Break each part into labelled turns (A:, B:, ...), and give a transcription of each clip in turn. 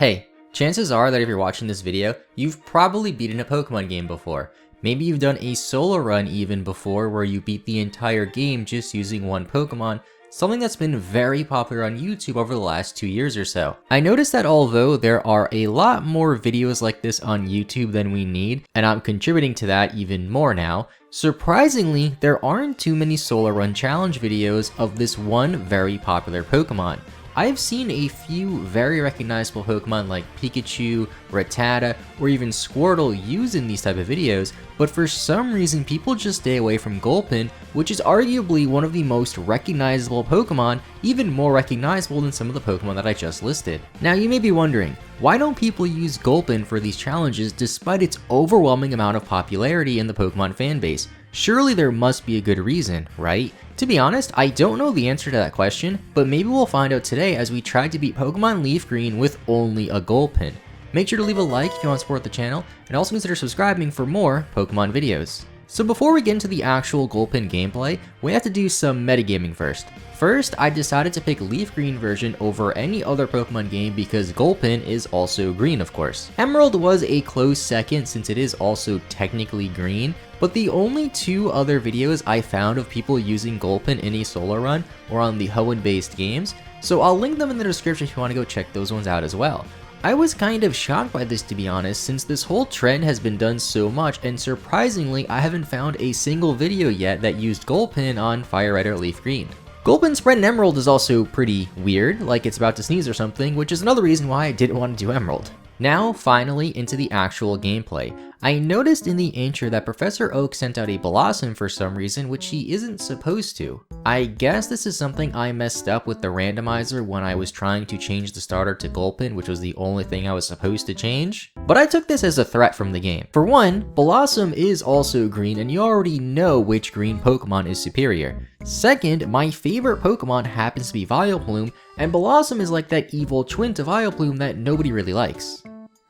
A: Hey, chances are that if you're watching this video, you've probably beaten a Pokemon game before. Maybe you've done a solo run even before where you beat the entire game just using one Pokemon, something that's been very popular on YouTube over the last 2 years or so. I noticed that although there are a lot more videos like this on YouTube than we need, and I'm contributing to that even more now, surprisingly, there aren't too many solo run challenge videos of this one very popular Pokemon. I've seen a few very recognizable Pokemon like Pikachu, Rattata, or even Squirtle used in these type of videos, but for some reason people just stay away from Gulpin, which is arguably one of the most recognizable Pokemon, even more recognizable than some of the Pokemon that I just listed. Now you may be wondering, why don't people use Gulpin for these challenges despite its overwhelming amount of popularity in the Pokemon fanbase? Surely there must be a good reason, right? To be honest, I don't know the answer to that question, but maybe we'll find out today as we try to beat Pokemon Leaf Green with only a Gulpin. Make sure to leave a like if you want to support the channel, and also consider subscribing for more Pokemon videos. So before we get into the actual Gulpin gameplay, we have to do some metagaming first. First, I decided to pick Leaf Green version over any other Pokemon game because Gulpin is also green, of course. Emerald was a close second since it is also technically green, but the only two other videos I found of people using Gulpin in a solo run were on the Hoenn based games, so I'll link them in the description if you want to go check those ones out as well. I was kind of shocked by this, to be honest, since this whole trend has been done so much, and surprisingly I haven't found a single video yet that used Gulpin on Fire Red or Leaf Green. Gulpin spread in Emerald is also pretty weird, like it's about to sneeze or something, which is another reason why I didn't want to do Emerald. Now, finally, into the actual gameplay. I noticed in the intro that Professor Oak sent out a Blossom for some reason, which he isn't supposed to. I guess this is something I messed up with the randomizer when I was trying to change the starter to Gulpin, which was the only thing I was supposed to change. But I took this as a threat from the game. For one, Blossom is also green, and you already know which green Pokemon is superior. Second, my favorite Pokemon happens to be Vileplume, and Blossom is like that evil twin to Vileplume that nobody really likes.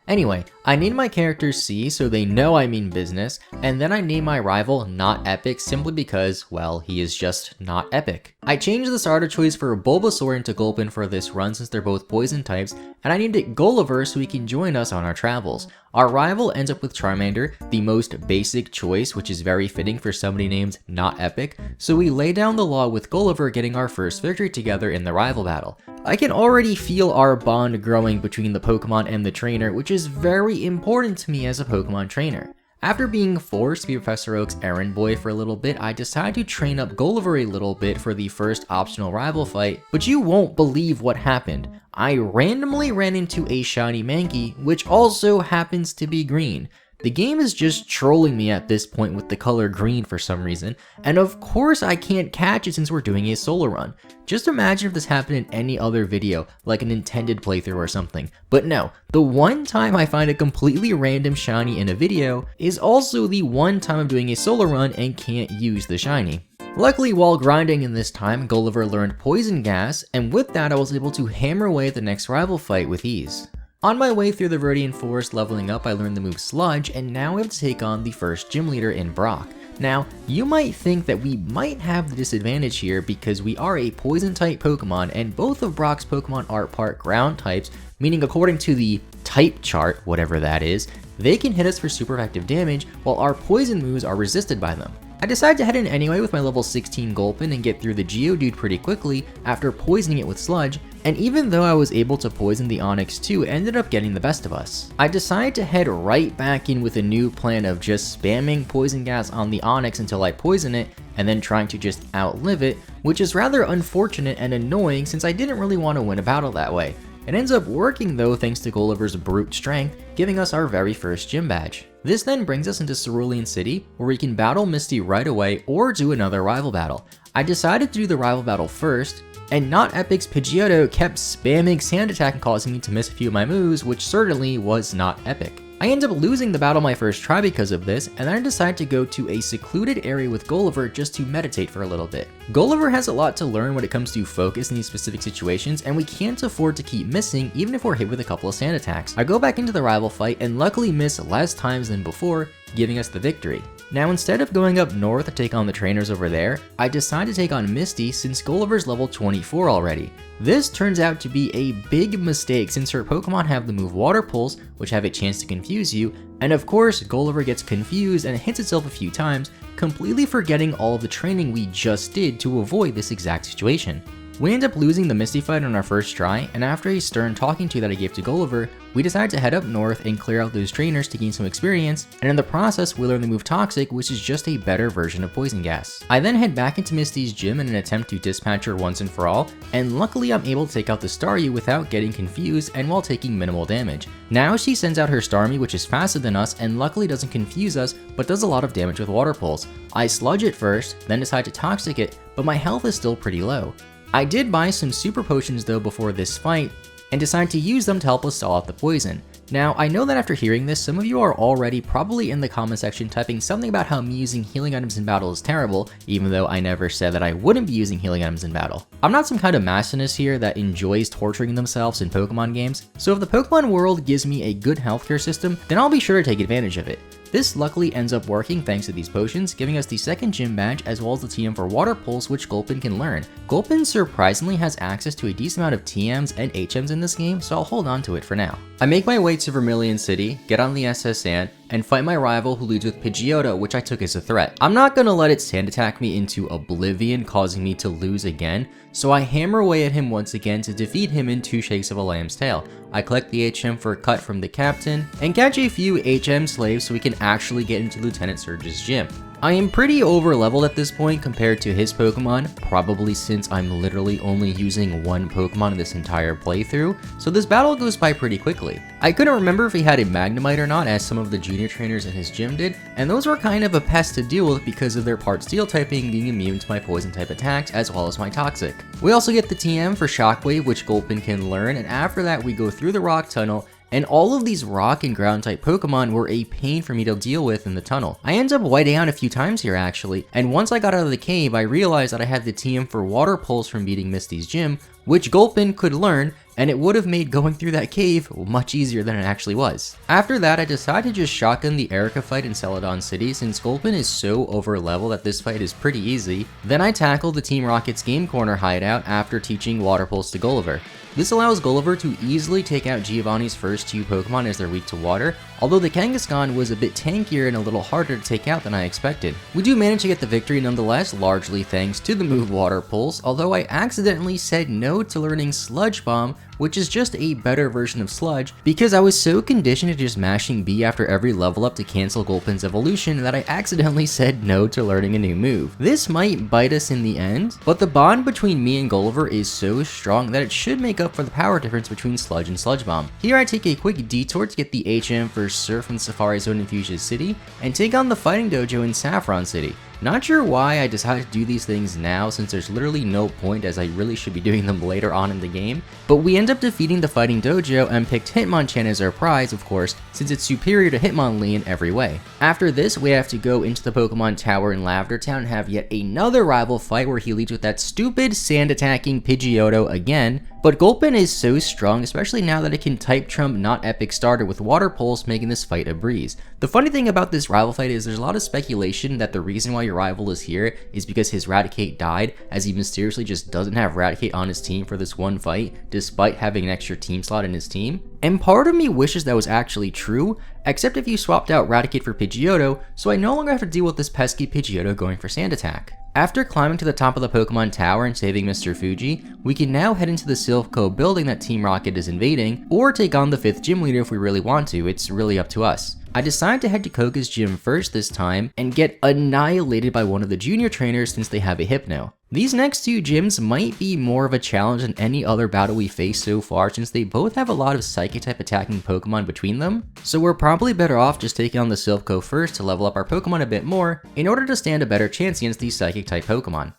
A: Anyway, I named my character C so they know I mean business, and then I named my rival Not Epic simply because, well, he is just not epic. I changed the starter choice for Bulbasaur into Gulpin for this run since they're both poison types, and I named it Gulliver so he can join us on our travels. Our rival ends up with Charmander, the most basic choice, which is very fitting for somebody named Not Epic, so we lay down the law with Gulliver getting our first victory together in the rival battle. I can already feel our bond growing between the Pokemon and the trainer, which is very important to me as a Pokemon trainer. After being forced to be Professor Oak's errand boy for a little bit, I decided to train up Gulliver a little bit for the first optional rival fight, but you won't believe what happened. I randomly ran into a shiny Mankey, which also happens to be green. The game is just trolling me at this point with the color green for some reason, and of course I can't catch it since we're doing a solo run. Just imagine if this happened in any other video, like an intended playthrough or something. But no, the one time I find a completely random shiny in a video is also the one time I'm doing a solo run and can't use the shiny. Luckily, while grinding in this time, Gulliver learned Poison Gas, and with that I was able to hammer away at the next rival fight with ease. On my way through the Viridian Forest leveling up, I learned the move Sludge, and now we have to take on the first gym leader in Brock. Now, you might think that we might have the disadvantage here because we are a poison type Pokemon, and both of Brock's Pokemon are part ground types, meaning according to the type chart, whatever that is, they can hit us for super effective damage, while our poison moves are resisted by them. I decided to head in anyway with my level 16 Gulpin and get through the Geodude pretty quickly after poisoning it with Sludge, and even though I was able to poison the Onix too, it ended up getting the best of us. I decided to head right back in with a new plan of just spamming Poison Gas on the Onix until I poison it, and then trying to just outlive it, which is rather unfortunate and annoying since I didn't really want to win a battle that way. It ends up working though thanks to Gulliver's brute strength, giving us our very first gym badge. This then brings us into Cerulean City, where we can battle Misty right away or do another rival battle. I decided to do the rival battle first, and Not Epic's Pidgeotto kept spamming Sand Attack and causing me to miss a few of my moves, which certainly was not epic. I ended up losing the battle my first try because of this, and then I decided to go to a secluded area with Gulliver just to meditate for a little bit. Gulliver has a lot to learn when it comes to focus in these specific situations, and we can't afford to keep missing even if we're hit with a couple of sand attacks. I go back into the rival fight and luckily miss less times than before, giving us the victory. Now instead of going up north to take on the trainers over there, I decided to take on Misty since Gulliver's level 24 already. This turns out to be a big mistake since her Pokemon have the move Water Pulse, which have a chance to confuse you, and of course Gulliver gets confused and hits itself a few times, completely forgetting all of the training we just did to avoid this exact situation. We end up losing the Misty fight on our first try, and after a stern talking to that I gave to Gulliver, we decide to head up north and clear out those trainers to gain some experience, and in the process we learn the move Toxic, which is just a better version of Poison Gas. I then head back into Misty's gym in an attempt to dispatch her once and for all, and luckily I'm able to take out the Staryu without getting confused and while taking minimal damage. Now she sends out her Starmie, which is faster than us and luckily doesn't confuse us, but does a lot of damage with Water Pulse. I sludge it first, then decide to Toxic it, but my health is still pretty low. I did buy some super potions though before this fight, and decide to use them to help us stall out the poison. Now, I know that after hearing this, some of you are already probably in the comment section typing something about how me using healing items in battle is terrible, even though I never said that I wouldn't be using healing items in battle. I'm not some kind of masochist here that enjoys torturing themselves in Pokemon games, so if the Pokemon world gives me a good healthcare system, then I'll be sure to take advantage of it. This luckily ends up working thanks to these potions, giving us the second gym badge as well as the TM for Water Pulse, which Gulpin can learn. Gulpin surprisingly has access to a decent amount of TMs and HMs in this game, so I'll hold on to it for now. I make my way to Vermilion City, get on the SS Sand, and fight my rival who leads with Pidgeotto, which I took as a threat. I'm not gonna let it sand attack me into oblivion, causing me to lose again, so I hammer away at him once again to defeat him in 2 shakes of a lamb's tail. I collect the HM for a cut from the captain, and catch a few HM slaves so we can actually get into Lieutenant Surge's gym. I am pretty over leveled at this point compared to his Pokemon, probably since I'm literally only using one Pokemon in this entire playthrough, so this battle goes by pretty quickly. I couldn't remember if he had a Magnemite or not, as some of the junior trainers in his gym did, and those were kind of a pest to deal with because of their part Steel typing being immune to my Poison type attacks as well as my Toxic. We also get the TM for Shockwave, which Gulpin can learn, and after that we go through the rock tunnel, and all of these rock and ground type Pokemon were a pain for me to deal with in the tunnel. I ended up whiting out a few times here actually, and once I got out of the cave I realized that I had the TM for Water Pulse from beating Misty's gym, which Gulpin could learn, and it would have made going through that cave much easier than it actually was. After that, I decided to just shotgun the Erica fight in Celadon City since Gulpin is so over level that this fight is pretty easy. Then I tackled the Team Rocket's Game Corner hideout after teaching Water Pulse to Gulliver. This allows Gulliver to easily take out Giovanni's first 2 Pokemon as they're weak to water, although the Kangaskhan was a bit tankier and a little harder to take out than I expected. We do manage to get the victory nonetheless, largely thanks to the move Water Pulse, although I accidentally said no to learning Sludge Bomb, which is just a better version of Sludge, because I was so conditioned to just mashing B after every level up to cancel Gulpin's evolution that I accidentally said no to learning a new move. This might bite us in the end, but the bond between me and Gulliver is so strong that it should make up for the power difference between Sludge and Sludge Bomb. Here I take a quick detour to get the HM for Surf in Safari Zone in Fuchsia City, and take on the Fighting Dojo in Saffron City. Not sure why I decided to do these things now since there's literally no point, as I really should be doing them later on in the game, but we end up defeating the Fighting Dojo and picked Hitmonchan as our prize, of course, since it's superior to Hitmonlee in every way. After this, we have to go into the Pokemon Tower in Lavender Town and have yet another rival fight where he leads with that stupid sand attacking Pidgeotto again, but Gulpin is so strong, especially now that it can type trump not epic starter with Water Pulse, making this fight a breeze. The funny thing about this rival fight is there's a lot of speculation that the reason why your rival is here is because his Raticate died, as he mysteriously just doesn't have Raticate on his team for this one fight, despite having an extra team slot in his team. And part of me wishes that was actually true, except if you swapped out Raticate for Pidgeotto, so I no longer have to deal with this pesky Pidgeotto going for Sand Attack. After climbing to the top of the Pokemon Tower and saving Mr. Fuji, we can now head into the Silph building that Team Rocket is invading, or take on the 5th gym leader if we really want to. It's really up to us. I decided to head to Koga's gym first this time, and get annihilated by one of the junior trainers since they have a Hypno. These next 2 gyms might be more of a challenge than any other battle we faced so far since they both have a lot of Psychic type attacking Pokemon between them, so we're probably better off just taking on the Silph first to level up our Pokemon a bit more in order to stand a better chance against these Psychic type Pokemon.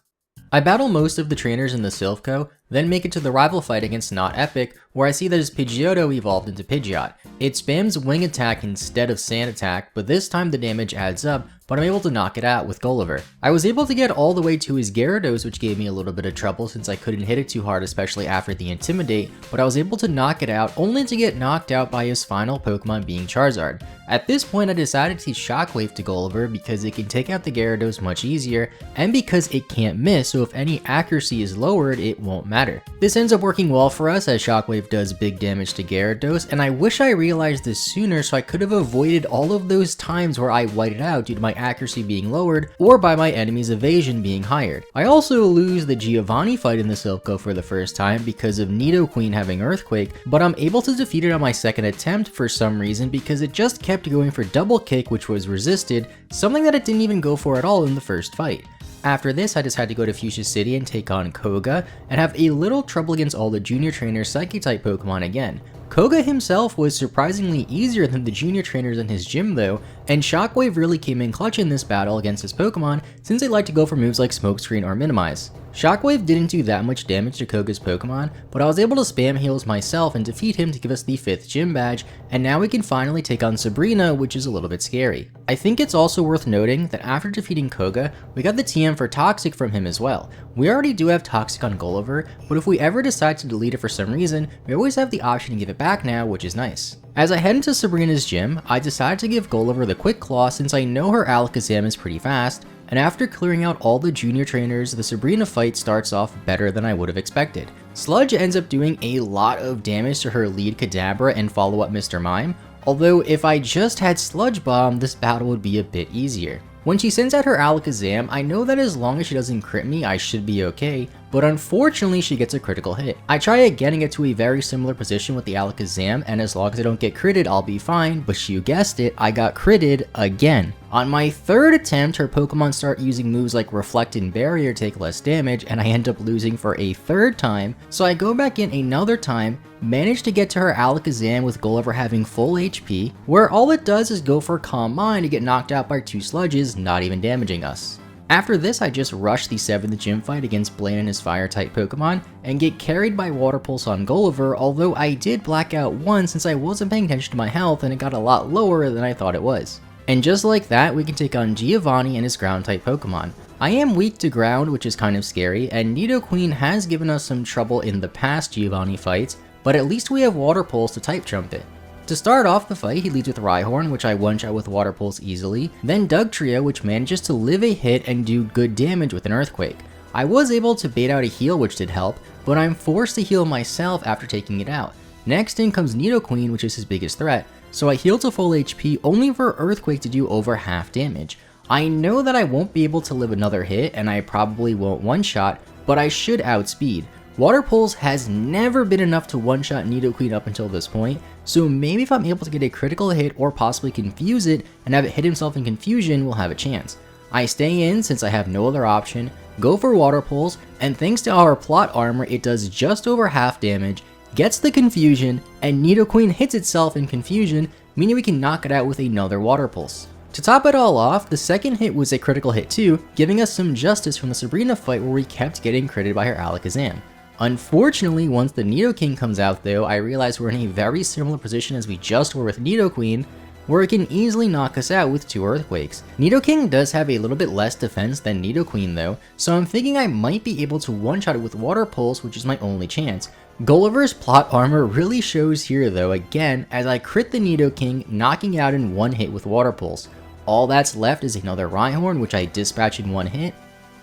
A: I battle most of the trainers in the Silph, then make it to the rival fight against Not Epic, where I see that his Pidgeotto evolved into Pidgeot. It spams Wing Attack instead of Sand Attack, but this time the damage adds up, but I'm able to knock it out with Gulliver. I was able to get all the way to his Gyarados, which gave me a little bit of trouble since I couldn't hit it too hard, especially after the Intimidate, but I was able to knock it out only to get knocked out by his final Pokemon being Charizard. At this point I decided to teach Shockwave to Gulliver because it can take out the Gyarados much easier, and because it can't miss, so if any accuracy is lowered, it won't matter. This ends up working well for us as Shockwave does big damage to Gyarados, and I wish I realized this sooner so I could have avoided all of those times where I whited out due to my accuracy being lowered or by my enemy's evasion being higher. I also lose the Giovanni fight in the Silph for the first time because of Nidoqueen having Earthquake, but I'm able to defeat it on my second attempt for some reason because it just kept going for Double Kick, which was resisted, something that it didn't even go for at all in the first fight. After this, I just had to go to Fuchsia City and take on Koga, and have a little trouble against all the junior trainers Psychic-type Pokemon again. Koga himself was surprisingly easier than the junior trainers in his gym though, and Shockwave really came in clutch in this battle against his Pokemon since they like to go for moves like Smokescreen or Minimize. Shockwave didn't do that much damage to Koga's Pokemon, but I was able to spam heals myself and defeat him to give us the 5th gym badge, and now we can finally take on Sabrina, which is a little bit scary. I think it's also worth noting that after defeating Koga, we got the TM for Toxic from him as well. We already do have Toxic on Gulliver, but if we ever decide to delete it for some reason, we always have the option to give it back now, which is nice. As I head into Sabrina's gym, I decided to give Gulliver the Quick Claw since I know her Alakazam is pretty fast, and after clearing out all the junior trainers, the Sabrina fight starts off better than I would have expected. Sludge ends up doing a lot of damage to her lead Kadabra and follow-up Mr. Mime, although if I just had Sludge Bomb, this battle would be a bit easier. When she sends out her Alakazam, I know that as long as she doesn't crit me, I should be okay, but unfortunately she gets a critical hit. I try again and get to a very similar position with the Alakazam, and as long as I don't get critted, I'll be fine, but you guessed it, I got critted again. On my third attempt, her Pokemon start using moves like Reflect and Barrier to take less damage, and I end up losing for a third time, so I go back in another time, manage to get to her Alakazam with Gulliver having full HP, where all it does is go for Calm Mind to get knocked out by 2 Sludges, not even damaging us. After this, I just rush the 7th gym fight against Blaine and his Fire-type Pokemon, and get carried by Water Pulse on Gulliver, although I did black out once since I wasn't paying attention to my health and it got a lot lower than I thought it was. And just like that, we can take on Giovanni and his Ground-type Pokemon. I am weak to Ground, which is kind of scary, and Nidoqueen has given us some trouble in the past Giovanni fights, but at least we have Water Pulse to Type Jump it. To start off the fight, he leads with Rhyhorn, which I one-shot with Water Pulse easily, then Dugtrio, which manages to live a hit and do good damage with an Earthquake. I was able to bait out a heal, which did help, but I'm forced to heal myself after taking it out. Next in comes Nidoqueen, which is his biggest threat, so I heal to full HP only for Earthquake to do over half damage. I know that I won't be able to live another hit, and I probably won't one-shot, but I should outspeed. Water Pulse has never been enough to one-shot Nidoqueen up until this point, so maybe if I'm able to get a critical hit or possibly confuse it and have it hit himself in confusion, we'll have a chance. I stay in since I have no other option, go for Water Pulse, and thanks to our plot armor it does just over half damage, gets the confusion, and Nidoqueen hits itself in confusion, meaning we can knock it out with another Water Pulse. To top it all off, the second hit was a critical hit too, giving us some justice from the Sabrina fight where we kept getting critted by her Alakazam. Unfortunately, once the Nidoking comes out though, I realize we're in a very similar position as we just were with Nidoqueen, where it can easily knock us out with 2 Earthquakes. Nidoking does have a little bit less defense than Nidoqueen though, so I'm thinking I might be able to one-shot it with Water Pulse, which is my only chance. Gulliver's plot armor really shows here though again, as I crit the Nidoking, knocking it out in one hit with Water Pulse. All that's left is another Rhyhorn, which I dispatch in one hit,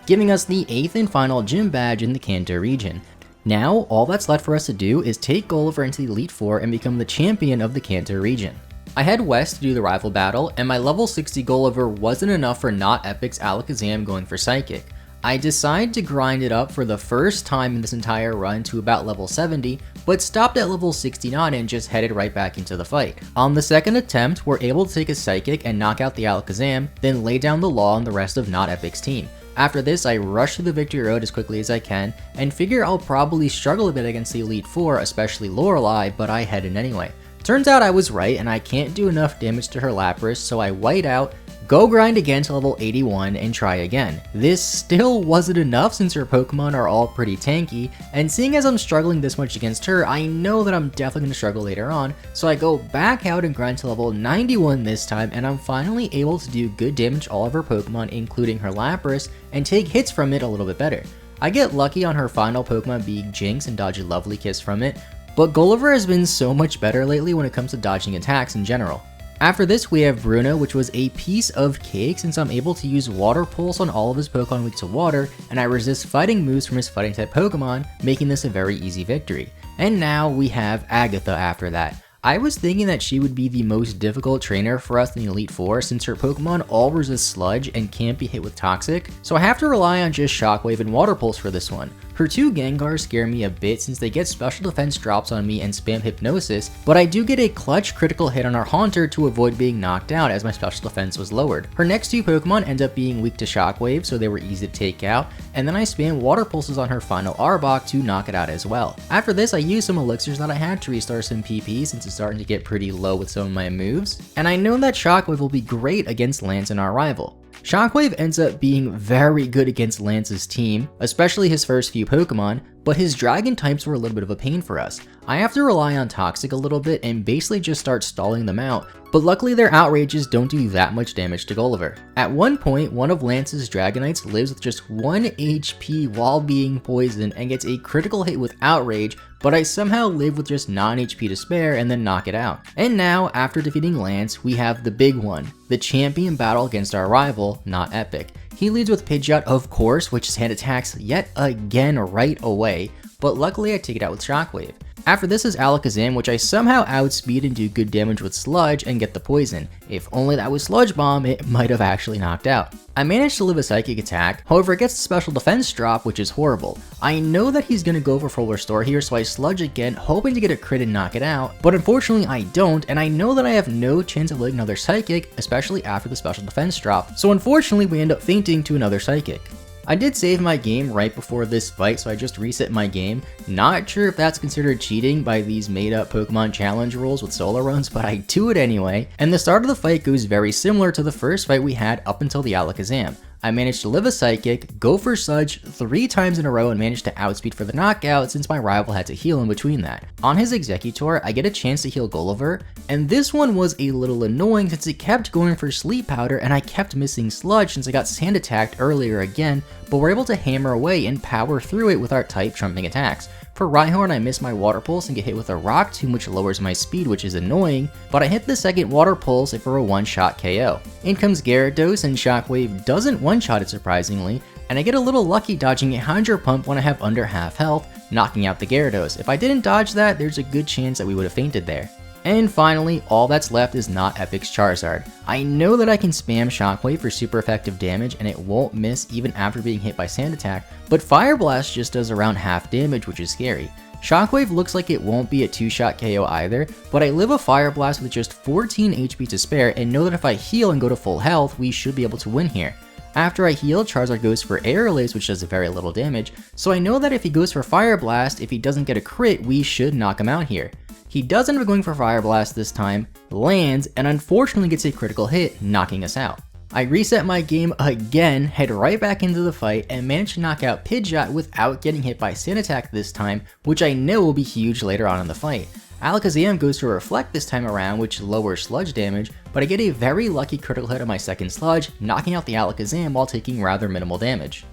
A: giving us the 8th and final gym badge in the Kanto region. Now, all that's left for us to do is take Gulliver into the Elite Four and become the champion of the Kanto region. I head west to do the rival battle, and my level 60 Gulliver wasn't enough for Not Epic's Alakazam going for Psychic. I decide to grind it up for the first time in this entire run to about level 70, but stopped at level 69 and just headed right back into the fight. On the second attempt, we're able to take a Psychic and knock out the Alakazam, then lay down the law on the rest of Not Epic's team. After this, I rush to the victory road as quickly as I can, and figure I'll probably struggle a bit against the Elite Four, especially Lorelei, but I head in anyway. Turns out I was right, and I can't do enough damage to her Lapras, so I white out, Go grind again to level 81 and try again. This still wasn't enough since her Pokemon are all pretty tanky, and seeing as I'm struggling this much against her, I know that I'm definitely going to struggle later on, so I go back out and grind to level 91 this time, and I'm finally able to do good damage to all of her Pokemon, including her Lapras, and take hits from it a little bit better. I get lucky on her final Pokemon being Jinx and dodge a lovely kiss from it, but Gulliver has been so much better lately when it comes to dodging attacks in general. After this we have Bruno, which was a piece of cake since I'm able to use Water Pulse on all of his Pokemon weak to water, and I resist fighting moves from his fighting type Pokemon, making this a very easy victory. And now we have Agatha after that. I was thinking that she would be the most difficult trainer for us in the Elite Four since her Pokemon all resist Sludge and can't be hit with Toxic, so I have to rely on just Shockwave and Water Pulse for this one. Her two Gengars scare me a bit since they get special defense drops on me and spam Hypnosis, but I do get a clutch critical hit on our Haunter to avoid being knocked out as my special defense was lowered. Her next two Pokemon end up being weak to Shockwave, so they were easy to take out, and then I spam Water Pulses on her final Arbok to knock it out as well. After this I use some elixirs that I had to restart some PP since it's starting to get pretty low with some of my moves, and I know that Shockwave will be great against Lance and our rival. Shockwave ends up being very good against Lance's team, especially his first few Pokemon, but his Dragon types were a little bit of a pain for us. I have to rely on Toxic a little bit and basically just start stalling them out, but luckily their Outrages don't do that much damage to Gulliver. At one point, one of Lance's Dragonites lives with just 1 HP while being poisoned and gets a critical hit with Outrage, but I somehow live with just 9 HP to spare and then knock it out. And now, after defeating Lance, we have the big one, the champion battle against our rival, Not Epic. He leads with Pidgeot, of course, which hand attacks yet again right away, but luckily I take it out with Shockwave. After this is Alakazam, which I somehow outspeed and do good damage with Sludge and get the poison. If only that was Sludge Bomb, it might have actually knocked out. I managed to live a Psychic attack, however it gets the special defense drop, which is horrible. I know that he's gonna go for full restore here, so I Sludge again, hoping to get a crit and knock it out, but unfortunately I don't, and I know that I have no chance of living another Psychic, especially after the special defense drop, so unfortunately we end up fainting to another Psychic. I did save my game right before this fight, so I just reset my game. Not sure if that's considered cheating by these made up Pokemon challenge rules with solo runs, but I do it anyway. And the start of the fight goes very similar to the first fight we had up until the Alakazam. I managed to live a Psychic, go for Sludge 3 times in a row and managed to outspeed for the knockout since my rival had to heal in between that. On his Exeggutor, I get a chance to heal Gulliver, and this one was a little annoying since it kept going for Sleep Powder and I kept missing Sludge since I got sand attacked earlier again, but we're able to hammer away and power through it with our type trumping attacks. For Rhyhorn, I miss my Water Pulse and get hit with a Rock Tomb, which lowers my speed, which is annoying, but I hit the second Water Pulse for a one-shot KO. In comes Gyarados, and Shockwave doesn't one-shot it surprisingly, and I get a little lucky dodging a Hydro Pump when I have under half health, knocking out the Gyarados. If I didn't dodge that, there's a good chance that we would have fainted there. And finally, all that's left is Not Epic's Charizard. I know that I can spam Shockwave for super effective damage and it won't miss even after being hit by Sand Attack, but Fire Blast just does around half damage, which is scary. Shockwave looks like it won't be a 2-shot KO either, but I live a Fire Blast with just 14 HP to spare and know that if I heal and go to full health, we should be able to win here. After I heal, Charizard goes for Air Release, which does very little damage, so I know that if he goes for Fire Blast, if he doesn't get a crit, we should knock him out here. He does end up going for Fire Blast this time, lands, and unfortunately gets a critical hit, knocking us out. I reset my game again, head right back into the fight, and manage to knock out Pidgeot without getting hit by Sand Attack this time, which I know will be huge later on in the fight. Alakazam goes to Reflect this time around, which lowers Sludge damage, but I get a very lucky critical hit on my second Sludge, knocking out the Alakazam while taking rather minimal damage.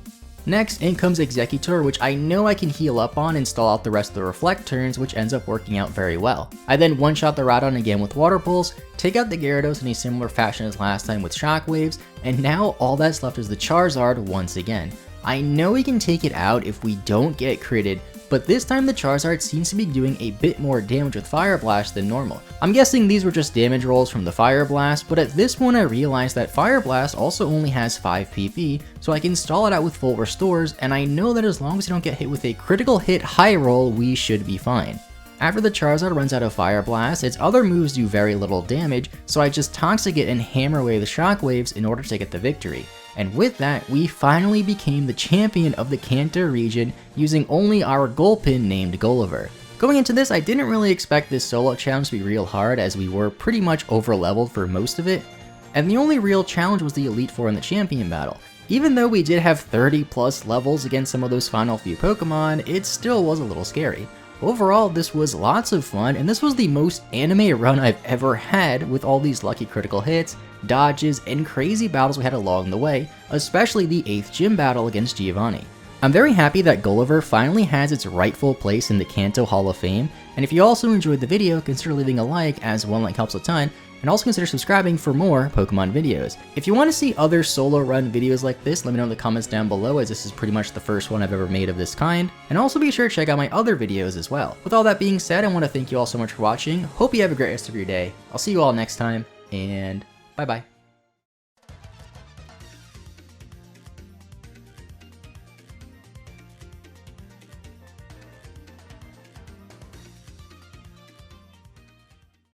A: Next, in comes Exeggutor, which I know I can heal up on and stall out the rest of the Reflect turns, which ends up working out very well. I then one-shot the Radon again with Water Pulse, take out the Gyarados in a similar fashion as last time with Shockwaves, and now all that's left is the Charizard once again. I know we can take it out if we don't get critted, but this time the Charizard seems to be doing a bit more damage with Fire Blast than normal. I'm guessing these were just damage rolls from the Fire Blast, but at this point I realized that Fire Blast also only has 5 PP, so I can stall it out with full restores, and I know that as long as I don't get hit with a critical hit high roll, we should be fine. After the Charizard runs out of Fire Blast, its other moves do very little damage, so I just Toxic it and hammer away the Shockwaves in order to get the victory. And with that, we finally became the champion of the Kanto region using only our Gulpin named Gulliver. Going into this, I didn't really expect this solo challenge to be real hard as we were pretty much over leveled for most of it. and the only real challenge was the Elite Four in the Champion Battle. Even though we did have 30 plus levels against some of those final few Pokemon, it still was a little scary. Overall, this was lots of fun, and this was the most anime run I've ever had with all these lucky critical hits, dodges, and crazy battles we had along the way, especially the 8th gym battle against Giovanni. I'm very happy that Gulliver finally has its rightful place in the Kanto Hall of Fame, and if you also enjoyed the video, consider leaving a like, as one like helps a ton, and also consider subscribing for more Pokemon videos. If you want to see other solo run videos like this, let me know in the comments down below, as this is pretty much the first one I've ever made of this kind, and also be sure to check out my other videos as well. With all that being said, I want to thank you all so much for watching, hope you have a great rest of your day, I'll see you all next time, and bye bye.